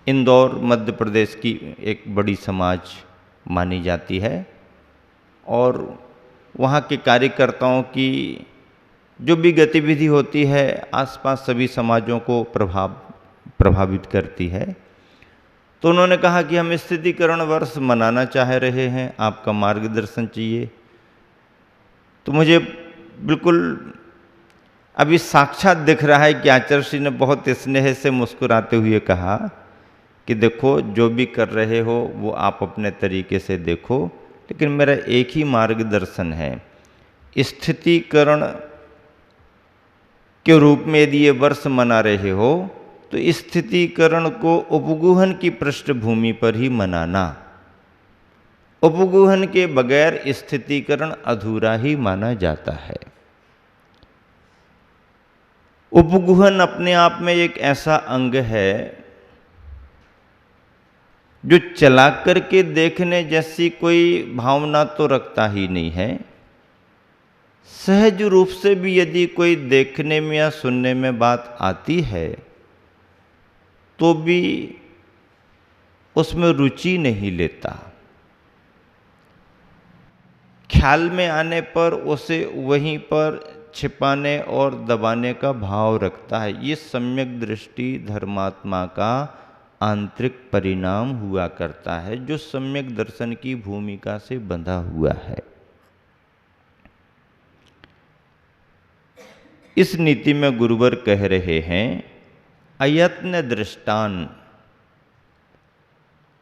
इंदौर मध्य प्रदेश की एक बड़ी समाज मानी जाती है और वहाँ के कार्यकर्ताओं की जो भी गतिविधि होती है आसपास सभी समाजों को प्रभावित करती है। तो उन्होंने कहा कि हम स्थितीकरण वर्ष मनाना चाह रहे हैं, आपका मार्गदर्शन चाहिए। तो मुझे बिल्कुल अभी साक्षात दिख रहा है कि आचार्य ने बहुत स्नेह से मुस्कुराते हुए कहा कि देखो जो भी कर रहे हो वो आप अपने तरीके से देखो, लेकिन मेरा एक ही मार्गदर्शन है, स्थितीकरण के रूप में यदि ये वर्ष मना रहे हो तो स्थितीकरण को उपगूहन की पृष्ठभूमि पर ही मनाना। उपगूहन के बगैर स्थितीकरण अधूरा ही माना जाता है। उपगूहन अपने आप में एक ऐसा अंग है जो चला करके देखने जैसी कोई भावना तो रखता ही नहीं है। सहज रूप से भी यदि कोई देखने में या सुनने में बात आती है तो भी उसमें रुचि नहीं लेता, ख्याल में आने पर उसे वहीं पर छिपाने और दबाने का भाव रखता है। ये सम्यक दृष्टि धर्मात्मा का आंतरिक परिणाम हुआ करता है जो सम्यक दर्शन की भूमिका से बंधा हुआ है। इस नीति में गुरुवर कह रहे हैं अयत्न दृष्टान,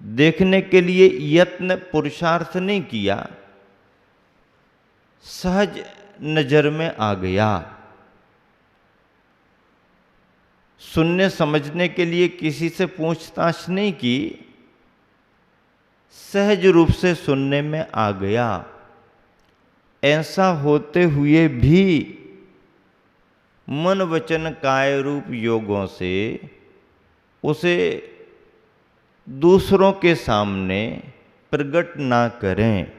देखने के लिए यत्न पुरुषार्थ नहीं किया, सहज नजर में आ गया। सुनने समझने के लिए किसी से पूछताछ नहीं की, सहज रूप से सुनने में आ गया। ऐसा होते हुए भी मन वचन काय रूप योगों से उसे दूसरों के सामने प्रकट ना करें।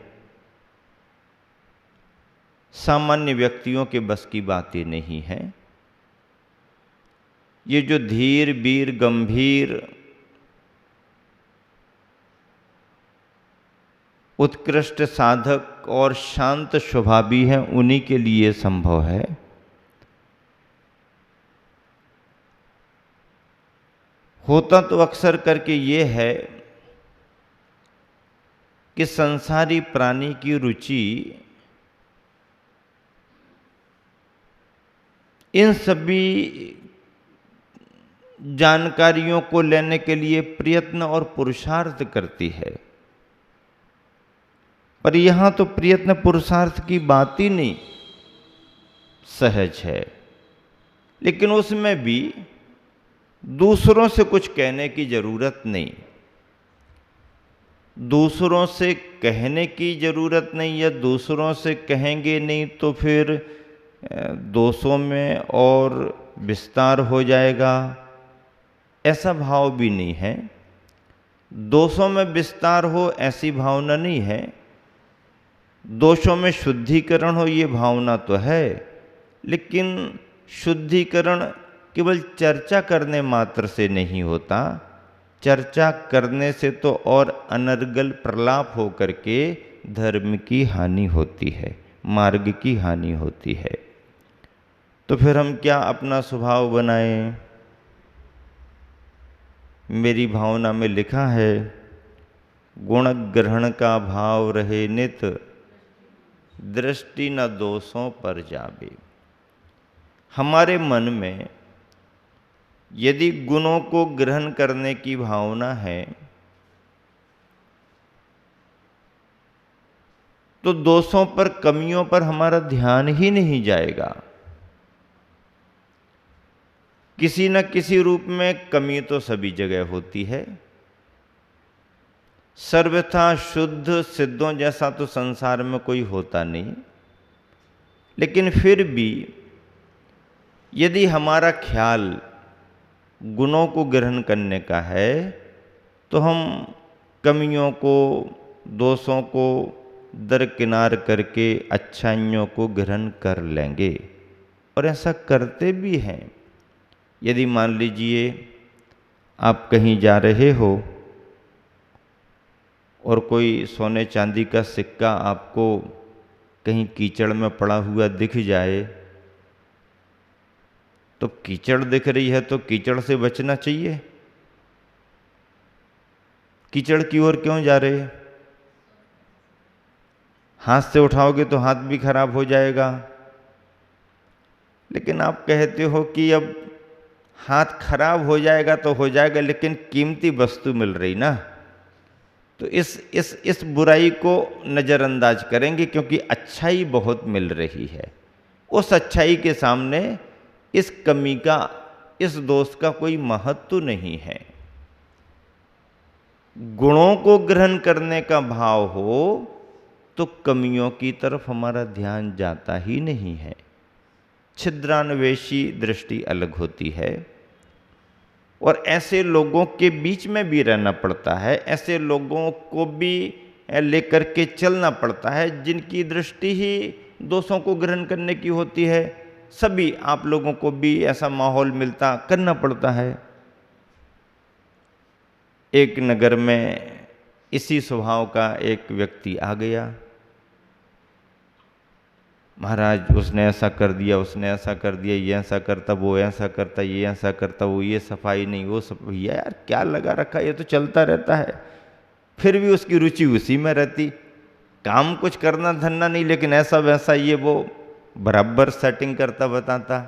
सामान्य व्यक्तियों के बस की बातें नहीं है। ये जो धीर वीर गंभीर उत्कृष्ट साधक और शांत स्वभावी हैं उन्हीं के लिए संभव है। होता तो अक्सर करके ये है कि संसारी प्राणी की रुचि इन सभी जानकारियों को लेने के लिए प्रयत्न और पुरुषार्थ करती है, पर यहां तो प्रयत्न पुरुषार्थ की बात ही नहीं, सहज है। लेकिन उसमें भी दूसरों से कुछ कहने की जरूरत नहीं, दूसरों से कहने की जरूरत नहीं, या दूसरों से कहेंगे नहीं तो फिर दोषों में और विस्तार हो जाएगा, ऐसा भाव भी नहीं है। दोषों में विस्तार हो ऐसी भावना नहीं है, दोषों में शुद्धिकरण हो ये भावना तो है, लेकिन शुद्धिकरण केवल चर्चा करने मात्र से नहीं होता। चर्चा करने से तो और अनर्गल प्रलाप हो करके धर्म की हानि होती है, मार्ग की हानि होती है। तो फिर हम क्या अपना स्वभाव बनाएं? मेरी भावना में लिखा है गुण ग्रहण का भाव रहे नित, दृष्टि न दोषों पर जावे। हमारे मन में यदि गुणों को ग्रहण करने की भावना है तो दोषों पर कमियों पर हमारा ध्यान ही नहीं जाएगा। किसी न किसी रूप में कमी तो सभी जगह होती है। सर्वथा शुद्ध सिद्धों जैसा तो संसार में कोई होता नहीं, लेकिन फिर भी यदि हमारा ख्याल गुणों को ग्रहण करने का है तो हम कमियों को दोषों को दरकिनार करके अच्छाइयों को ग्रहण कर लेंगे, और ऐसा करते भी हैं। यदि मान लीजिए आप कहीं जा रहे हो और कोई सोने चांदी का सिक्का आपको कहीं कीचड़ में पड़ा हुआ दिख जाए, तो कीचड़ दिख रही है तो कीचड़ से बचना चाहिए। कीचड़ की ओर क्यों जा रहे? हाथ से उठाओगे तो हाथ भी खराब हो जाएगा। लेकिन आप कहते हो कि अब हाथ खराब हो जाएगा तो हो जाएगा, लेकिन कीमती वस्तु मिल रही ना, तो इस बुराई को नज़रअंदाज करेंगे क्योंकि अच्छाई बहुत मिल रही है। उस अच्छाई के सामने इस कमी का, इस दोष का कोई महत्व नहीं है। गुणों को ग्रहण करने का भाव हो तो कमियों की तरफ हमारा ध्यान जाता ही नहीं है। छिद्रान्वेषी दृष्टि अलग होती है और ऐसे लोगों के बीच में भी रहना पड़ता है, ऐसे लोगों को भी लेकर के चलना पड़ता है जिनकी दृष्टि ही दोषों को ग्रहण करने की होती है। सभी आप लोगों को भी ऐसा माहौल मिलता करना पड़ता है। एक नगर में इसी स्वभाव का एक व्यक्ति आ गया। महाराज उसने ऐसा कर दिया, उसने ऐसा कर दिया, ये ऐसा करता, वो ऐसा करता, ये ऐसा करता, वो ये सफाई नहीं, वो सफाई। यार क्या लगा रखा, ये तो चलता रहता है। फिर भी उसकी रुचि उसी में रहती, काम कुछ करना धरना नहीं, लेकिन ऐसा वैसा ये वो बराबर सेटिंग करता बताता।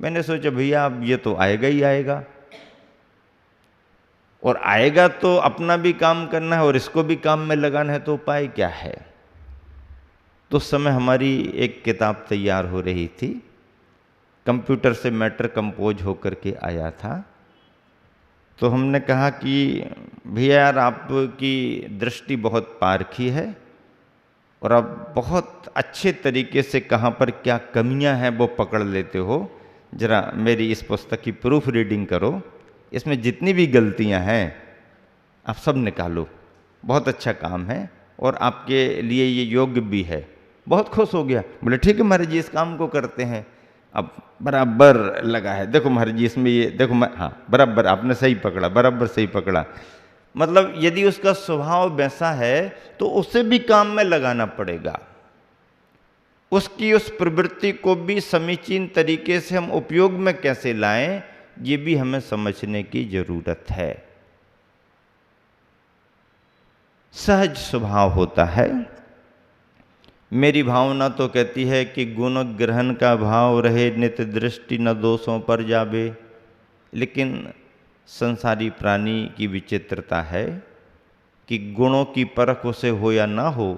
मैंने सोचा भैया अब ये तो आएगा ही आएगा, और आएगा तो अपना भी काम करना है और इसको भी काम में लगाना है, तो उपाय क्या है। तो उस समय हमारी एक किताब तैयार हो रही थी, कंप्यूटर से मैटर कंपोज होकर के आया था। तो हमने कहा कि भैया यार आपकी दृष्टि बहुत पारखी है और आप बहुत अच्छे तरीके से कहाँ पर क्या कमियां हैं वो पकड़ लेते हो। जरा मेरी इस पुस्तक की प्रूफ रीडिंग करो, इसमें जितनी भी गलतियां हैं आप सब निकालो। बहुत अच्छा काम है और आपके लिए ये योग्य भी है। बहुत खुश हो गया, बोले ठीक है महाराज जी इस काम को करते हैं। अब बराबर लगा है, देखो महाराज जी इसमें ये देखो, हाँ बराबर आपने सही पकड़ा, बराबर सही पकड़ा। मतलब यदि उसका स्वभाव वैसा है तो उसे भी काम में लगाना पड़ेगा। उसकी उस प्रवृत्ति को भी समीचीन तरीके से हम उपयोग में कैसे लाएं, ये भी हमें समझने की जरूरत है। सहज स्वभाव होता है। मेरी भावना तो कहती है कि गुण ग्रहण का भाव रहे, नित दृष्टि न दोषों पर जावे। लेकिन संसारी प्राणी की विचित्रता है कि गुणों की परख उसे हो या ना हो,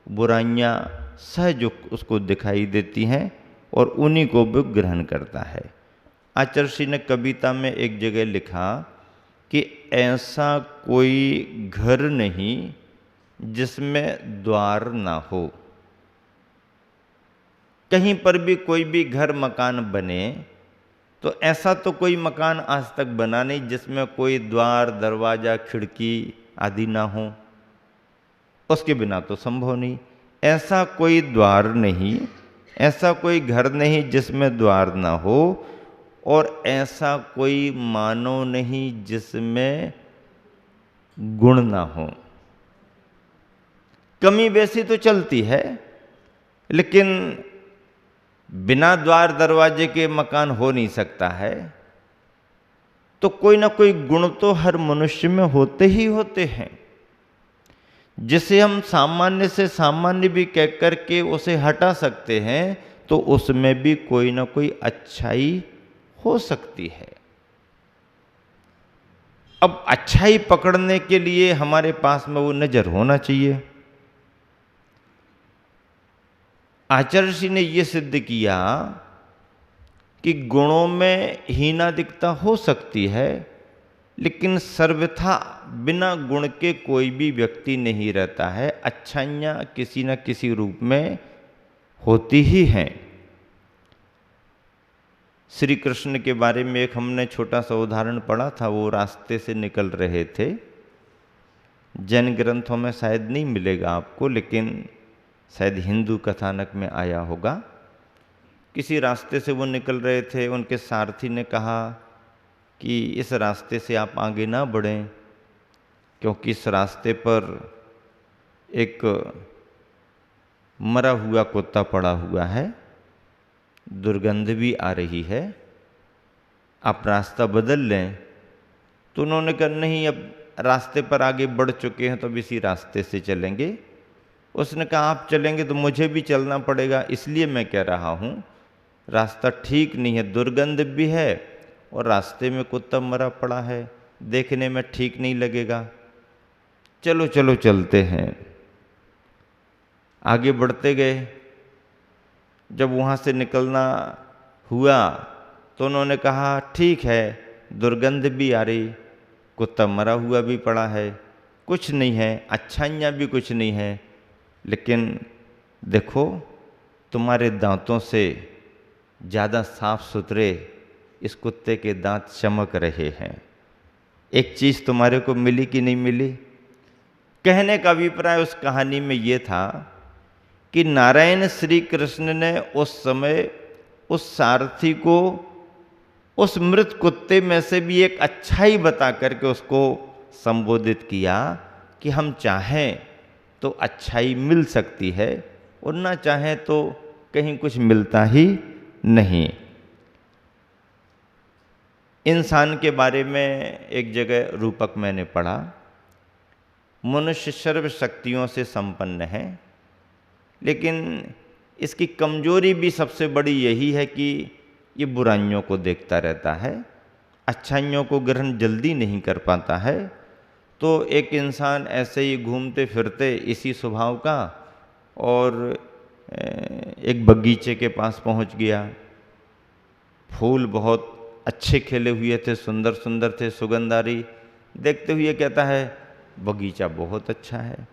बुराइयां सहज उसको दिखाई देती हैं और उन्हीं को भी ग्रहण करता है। आचर्षि ने कविता में एक जगह लिखा कि ऐसा कोई घर नहीं जिसमें द्वार ना हो। कहीं पर भी कोई भी घर मकान बने तो ऐसा तो कोई मकान आज तक बना नहीं जिसमें कोई द्वार दरवाजा खिड़की आदि ना हो। उसके बिना तो संभव नहीं। ऐसा कोई द्वार नहीं, ऐसा कोई घर नहीं जिसमें द्वार ना हो, और ऐसा कोई मानव नहीं जिसमें गुण ना हो। कमी वैसी तो चलती है, लेकिन बिना द्वार दरवाजे के मकान हो नहीं सकता है। तो कोई ना कोई गुण तो हर मनुष्य में होते ही होते हैं, जिसे हम सामान्य से सामान्य भी कह करके उसे हटा सकते हैं, तो उसमें भी कोई ना कोई अच्छाई हो सकती है। अब अच्छाई पकड़ने के लिए हमारे पास में वो नजर होना चाहिए। आचार्य ने यह सिद्ध किया कि गुणों में हीनादिकता हो सकती है, लेकिन सर्वथा बिना गुण के कोई भी व्यक्ति नहीं रहता है। अच्छाइयाँ किसी न किसी रूप में होती ही हैं। श्री कृष्ण के बारे में एक हमने छोटा सा उदाहरण पढ़ा था। वो रास्ते से निकल रहे थे, जैन ग्रंथों में शायद नहीं मिलेगा आपको, लेकिन शायद हिंदू कथानक में आया होगा। किसी रास्ते से वो निकल रहे थे, उनके सारथी ने कहा कि इस रास्ते से आप आगे ना बढ़ें, क्योंकि इस रास्ते पर एक मरा हुआ कुत्ता पड़ा हुआ है, दुर्गंध भी आ रही है, आप रास्ता बदल लें। तो उन्होंने कहा नहीं, अब रास्ते पर आगे बढ़ चुके हैं तो अब इसी रास्ते से चलेंगे। उसने कहा आप चलेंगे तो मुझे भी चलना पड़ेगा, इसलिए मैं कह रहा हूँ रास्ता ठीक नहीं है, दुर्गंध भी है और रास्ते में कुत्ता मरा पड़ा है, देखने में ठीक नहीं लगेगा। चलो चलो चलते हैं। आगे बढ़ते गए। जब वहाँ से निकलना हुआ तो उन्होंने कहा ठीक है, दुर्गंध भी आ रही, कुत्ता मरा हुआ भी पड़ा है, कुछ नहीं है, अच्छाइयाँ भी कुछ नहीं है, लेकिन देखो तुम्हारे दांतों से ज़्यादा साफ सुथरे इस कुत्ते के दांत चमक रहे हैं। एक चीज़ तुम्हारे को मिली कि नहीं मिली? कहने का अभिप्राय उस कहानी में ये था कि नारायण श्री कृष्ण ने उस समय उस सारथी को उस मृत कुत्ते में से भी एक अच्छाई बता करके उसको संबोधित किया कि हम चाहें तो अच्छाई मिल सकती है और ना चाहें तो कहीं कुछ मिलता ही नहीं। इंसान के बारे में एक जगह रूपक मैंने पढ़ा, मनुष्य सर्व शक्तियों से संपन्न है, लेकिन इसकी कमजोरी भी सबसे बड़ी यही है कि ये बुराइयों को देखता रहता है, अच्छाइयों को ग्रहण जल्दी नहीं कर पाता है। तो एक इंसान ऐसे ही घूमते फिरते इसी स्वभाव का और एक बगीचे के पास पहुंच गया। फूल बहुत अच्छे खिले हुए थे, सुंदर सुंदर थे, सुगंध आ रही। देखते हुए कहता है बगीचा बहुत अच्छा है,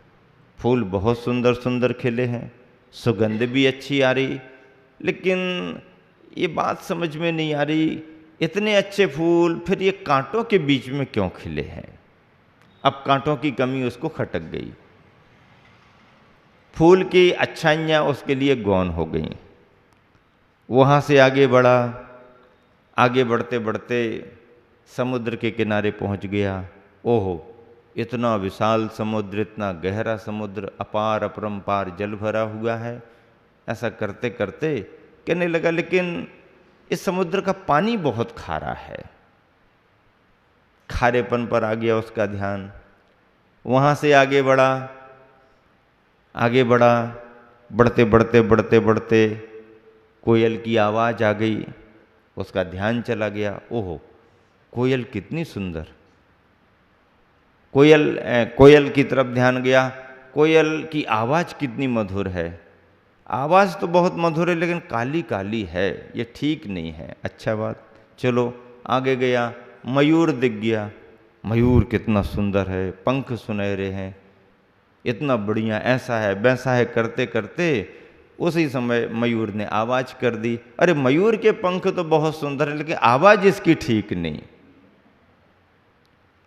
फूल बहुत सुंदर सुंदर खिले हैं, सुगंध भी अच्छी आ रही, लेकिन ये बात समझ में नहीं आ रही, इतने अच्छे फूल फिर ये कांटों के बीच में क्यों खिले हैं? अब कांटों की कमी उसको खटक गई, फूल की अच्छाइयाँ उसके लिए गौण हो गई। वहाँ से आगे बढ़ा, आगे बढ़ते बढ़ते समुद्र के किनारे पहुँच गया। ओहो, इतना विशाल समुद्र, इतना गहरा समुद्र, अपार अपरंपार जल भरा हुआ है। ऐसा करते करते कहने लगा लेकिन इस समुद्र का पानी बहुत खारा है। खारेपन पर आ गया उसका ध्यान। वहाँ से आगे बढ़ा, आगे बढ़ा, बढ़ते बढ़ते बढ़ते बढ़ते कोयल की आवाज़ आ गई, उसका ध्यान चला गया। ओहो, कोयल कितनी सुंदर। कोयल की तरफ ध्यान गया, कोयल की आवाज़ कितनी मधुर है। आवाज़ तो बहुत मधुर है लेकिन काली काली है, ये ठीक नहीं है। अच्छा बात, चलो आगे गया, मयूर दिख गया। मयूर कितना सुंदर है, पंख सुनहरे हैं, इतना बढ़िया, ऐसा है वैसा है करते करते उसी समय मयूर ने आवाज़ कर दी। अरे मयूर के पंख तो बहुत सुंदर है लेकिन आवाज़ इसकी ठीक नहीं।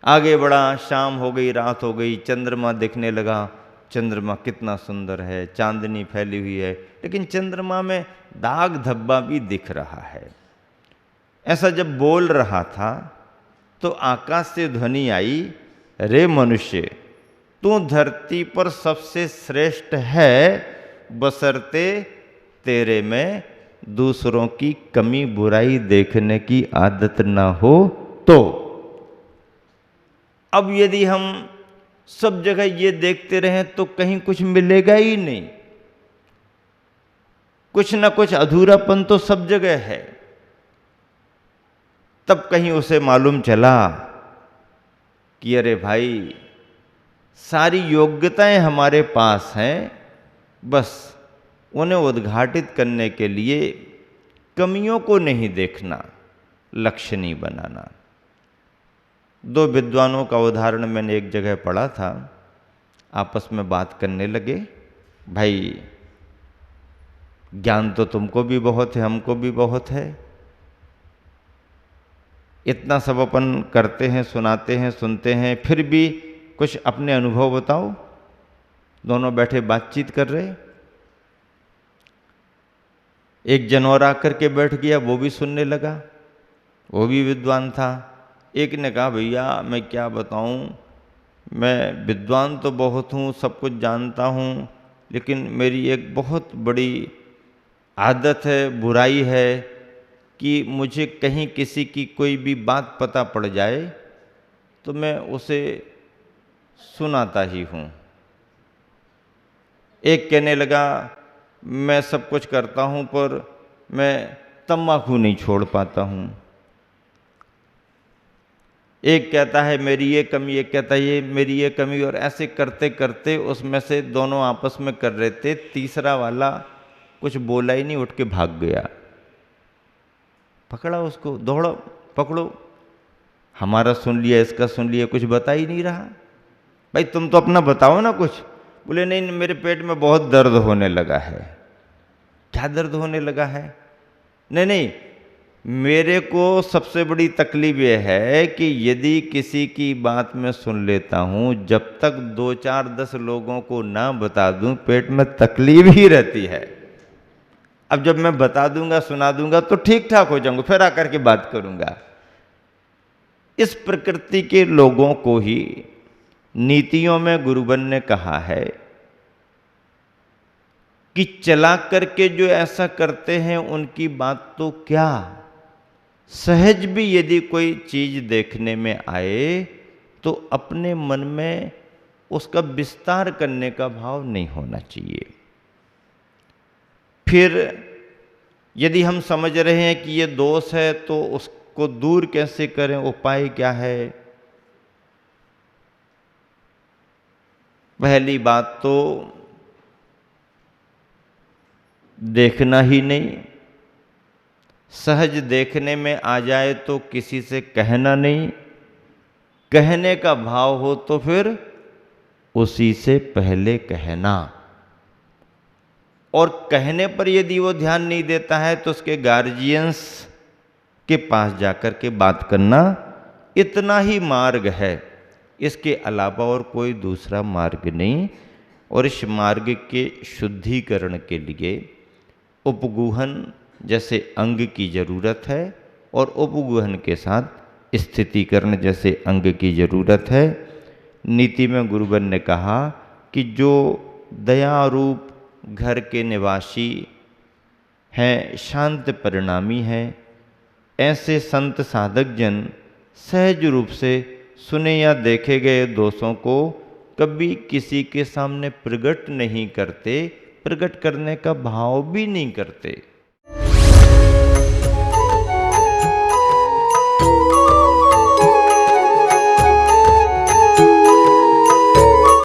आगे बढ़ा, शाम हो गई, रात हो गई, चंद्रमा दिखने लगा। चंद्रमा कितना सुंदर है, चांदनी फैली हुई है, लेकिन चंद्रमा में दाग धब्बा भी दिख रहा है। ऐसा जब बोल रहा था तो आकाश से ध्वनि आई, रे मनुष्य, तू धरती पर सबसे श्रेष्ठ है, बशर्ते तेरे में दूसरों की कमी बुराई देखने की आदत ना हो तो। अब यदि हम सब जगह ये देखते रहें तो कहीं कुछ मिलेगा ही नहीं, कुछ ना कुछ अधूरापन तो सब जगह है। तब कहीं उसे मालूम चला कि अरे भाई, सारी योग्यताएं हमारे पास हैं, बस उन्हें उद्घाटित करने के लिए कमियों को नहीं देखना, लक्ष्य नहीं बनाना। दो विद्वानों का उदाहरण मैंने एक जगह पढ़ा था। आपस में बात करने लगे, भाई ज्ञान तो तुमको भी बहुत है, हमको भी बहुत है, इतना सब अपन करते हैं, सुनाते हैं, सुनते हैं, फिर भी कुछ अपने अनुभव बताओ। दोनों बैठे बातचीत कर रहे। एक जनौर आकर के बैठ गया, वो भी सुनने लगा, वो भी विद्वान था। एक ने कहा भैया मैं क्या बताऊं, मैं विद्वान तो बहुत हूँ, सब कुछ जानता हूँ, लेकिन मेरी एक बहुत बड़ी आदत है, बुराई है कि मुझे कहीं किसी की कोई भी बात पता पड़ जाए तो मैं उसे सुनाता ही हूँ। एक कहने लगा मैं सब कुछ करता हूँ पर मैं तम्बाकू नहीं छोड़ पाता हूँ। एक कहता है मेरी ये कमी, एक कहता है ये मेरी ये कमी, और ऐसे करते करते उसमें से दोनों आपस में कर रहे थे, तीसरा वाला कुछ बोला ही नहीं, उठ के भाग गया। पकड़ा उसको, दौड़ो पकड़ो, हमारा सुन लिया इसका सुन लिया, कुछ बता ही नहीं रहा। भाई तुम तो अपना बताओ ना कुछ। बोले नहीं मेरे पेट में बहुत दर्द होने लगा है। क्या दर्द होने लगा है? नहीं नहीं, मेरे को सबसे बड़ी तकलीफ यह है कि यदि किसी की बात मैं सुन लेता हूं, जब तक 2 4 10 लोगों को ना बता दूं पेट में तकलीफ ही रहती है। अब जब मैं बता दूंगा सुना दूंगा तो ठीक ठाक हो जाऊंगा, फिर आकर के बात करूंगा। इस प्रकृति के लोगों को ही नीतियों में गुरुबन ने कहा है कि चला करके जो ऐसा करते हैं उनकी बात तो क्या, सहज भी यदि कोई चीज देखने में आए तो अपने मन में उसका विस्तार करने का भाव नहीं होना चाहिए। फिर यदि हम समझ रहे हैं कि ये दोष है तो उसको दूर कैसे करें, उपाय क्या है? पहली बात तो देखना ही नहीं, सहज देखने में आ जाए तो किसी से कहना नहीं, कहने का भाव हो तो फिर उसी से पहले कहना, और कहने पर यदि वो ध्यान नहीं देता है तो उसके गार्जियंस के पास जाकर के बात करना, इतना ही मार्ग है। इसके अलावा और कोई दूसरा मार्ग नहीं। और इस मार्ग के शुद्धिकरण के लिए उपगूहन जैसे अंग की जरूरत है और उपगूहन के साथ स्थितिकरण जैसे अंग की जरूरत है। नीति में गुरुबन ने कहा कि जो दया रूप घर के निवासी हैं, शांत परिणामी हैं, ऐसे संत साधक जन सहज रूप से सुने या देखे गए दोषों को कभी किसी के सामने प्रकट नहीं करते, प्रकट करने का भाव भी नहीं करते।